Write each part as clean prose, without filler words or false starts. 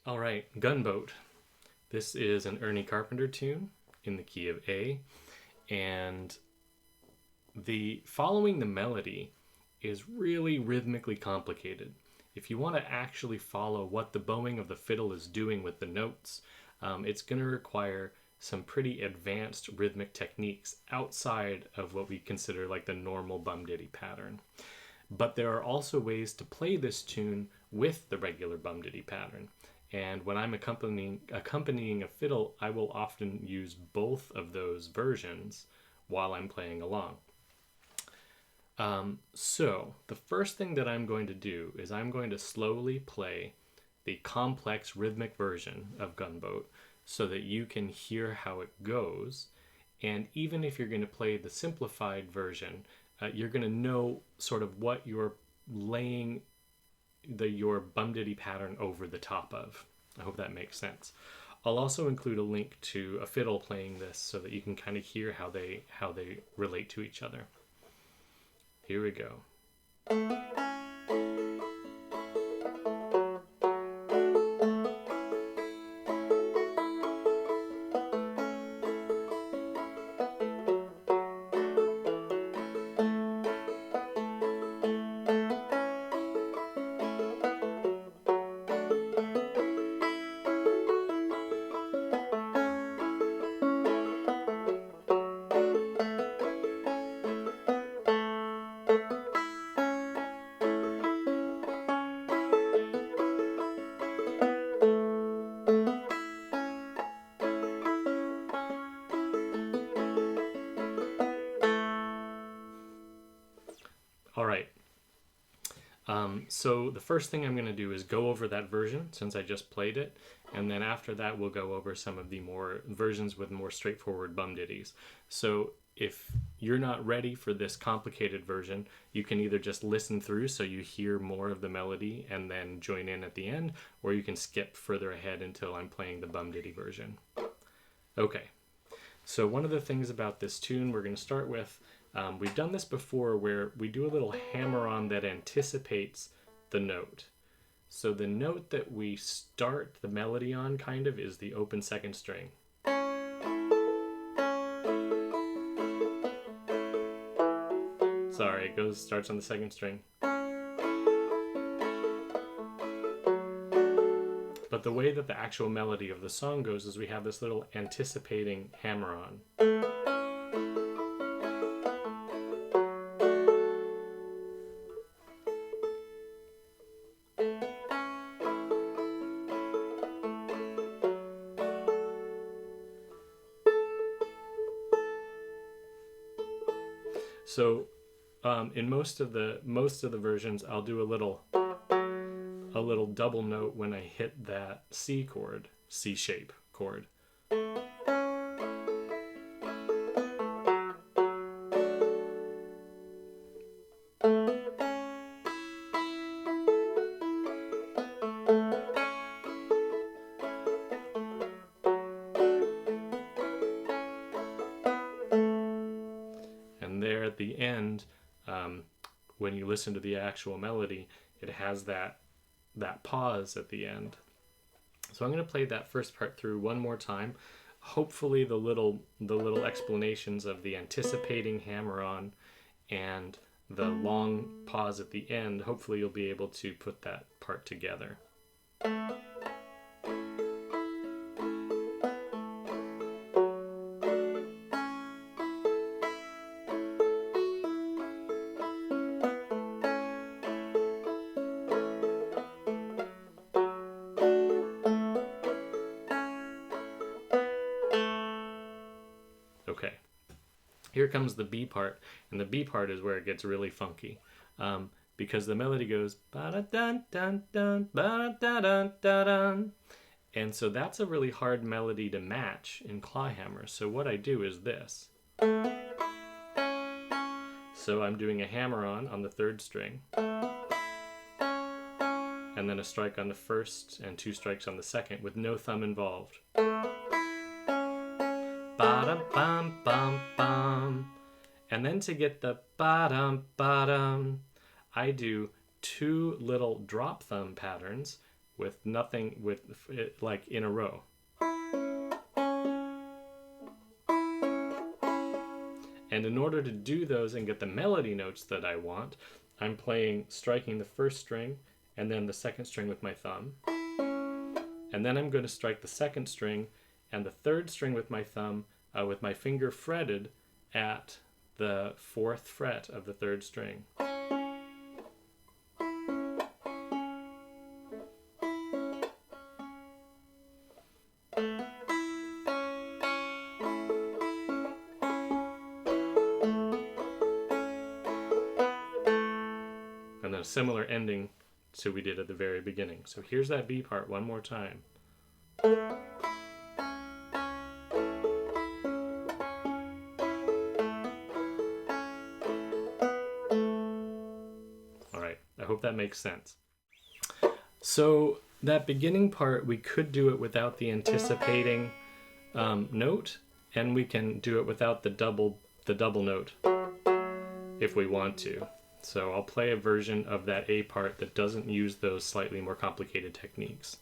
All right, Gunboat. This is an Ernie Carpenter tune in the key of A, and the following the melody is really rhythmically complicated. If you want to actually follow what the bowing of the fiddle is doing with the notes, it's going to require some pretty advanced rhythmic techniques outside of what we consider like the normal bum diddy pattern. But there are also ways to play this tune with the regular bum diddy pattern. And when I'm accompanying a fiddle, I will often use both of those versions while I'm playing along. So the first thing that I'm going to do is I'm going to slowly play the complex rhythmic version of Gunboat so that you can hear how it goes. And even if you're going to play the simplified version, you're going to know sort of what you're laying your bum diddy pattern over the top of. I hope that makes sense. I'll also include a link to a fiddle playing this so that you can kind of hear how they relate to each other. Here we go. All right. So the first thing I'm going to do is go over that version since I just played it, and then after that we'll go over some of the more versions with more straightforward bum ditties. So if you're not ready for this complicated version, you can either just listen through so you hear more of the melody and then join in at the end, or you can skip further ahead until I'm playing the bum ditty version. Okay. So one of the things about this tune we're going to start with, we've done this before where we do a little hammer-on that anticipates the note. So the note that we start the melody on kind of is the open second string. Sorry, it starts on the second string. But the way that the actual melody of the song goes is we have this little anticipating hammer-on. So in most of the versions, I'll do a little double note when I hit that C chord, C shape chord. And there at the end, when you listen to the actual melody, it has that pause at the end. So I'm going to play that first part through one more time. Hopefully the little explanations of the anticipating hammer-on and the long pause at the end, hopefully you'll be able to put that part together. Okay, here comes the B part, and the B part is where it gets really funky, because the melody goes ba-da-dun-dun-dun, ba-da-dun-dun-dun, and so that's a really hard melody to match in clawhammer. So what I do is this. So I'm doing a hammer-on the third string, and then a strike on the first and two strikes on the second with no thumb involved. Ba-dum-bum-bum-bum. And then to get the ba-dum-ba-dum, I do two little drop thumb patterns with nothing, with it like in a row. And in order to do those and get the melody notes that I want, I'm striking the first string and then the second string with my thumb. And then I'm going to strike the second string and the third string with my thumb with my finger fretted at the 4th fret of the 3rd string. And then a similar ending to we did at the very beginning. So here's that B part one more time. All right, I hope that makes sense. So that beginning part, we could do it without the anticipating note, and we can do it without the double note if we want to. So I'll play a version of that A part that doesn't use those slightly more complicated techniques.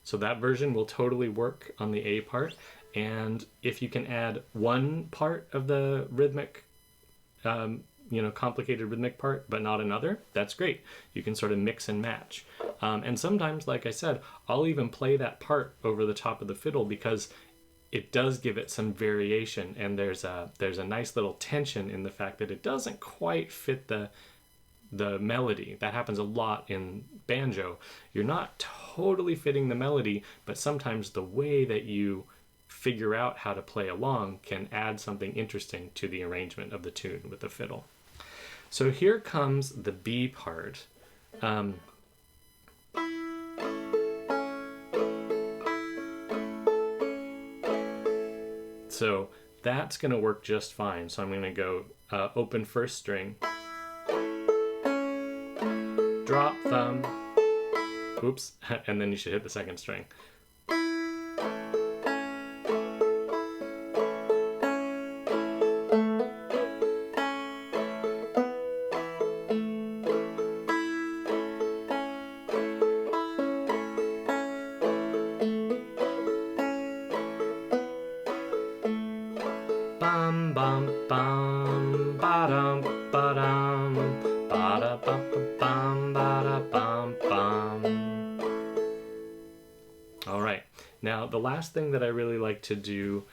So that version will totally work on the A part, and if you can add one part of the rhythmic, complicated rhythmic part, but not another, that's great. You can sort of mix and match. And sometimes, like I said, I'll even play that part over the top of the fiddle because it does give it some variation, and there's a nice little tension in the fact that it doesn't quite fit the melody. That happens a lot in banjo. You're not totally fitting the melody, but sometimes the way that you figure out how to play along can add something interesting to the arrangement of the tune with the fiddle. So here comes the B part. So that's going to work just fine. So I'm going to go open first string, drop thumb, oops, and then you should hit the second string. Bum bum bum ba-dum ba-dum ba-da-bum ba-da-bum bum. All right, now the last thing that I really like to do,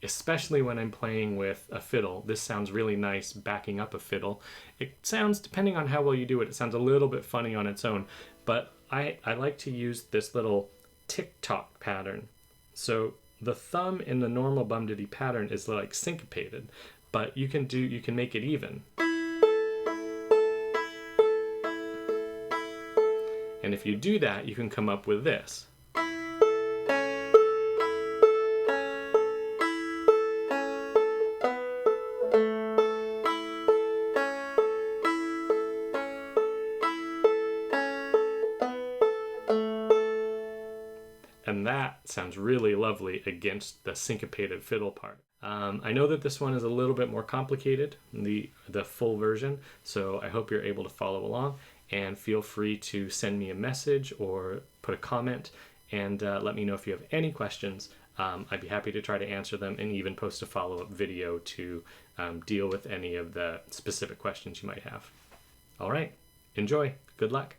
especially when I'm playing with a fiddle, this sounds really nice backing up a fiddle. It sounds, depending on how well you do it, it sounds a little bit funny on its own, but I like to use this little tick-tock pattern. So the thumb in the normal bum-diddy pattern is like syncopated, but you can make it even. And if you do that, you can come up with this. And that sounds really lovely against the syncopated fiddle part. I know that this one is a little bit more complicated, the full version, so I hope you're able to follow along, and feel free to send me a message or put a comment and let me know if you have any questions. I'd be happy to try to answer them and even post a follow-up video to deal with any of the specific questions you might have. All right, enjoy. Good luck.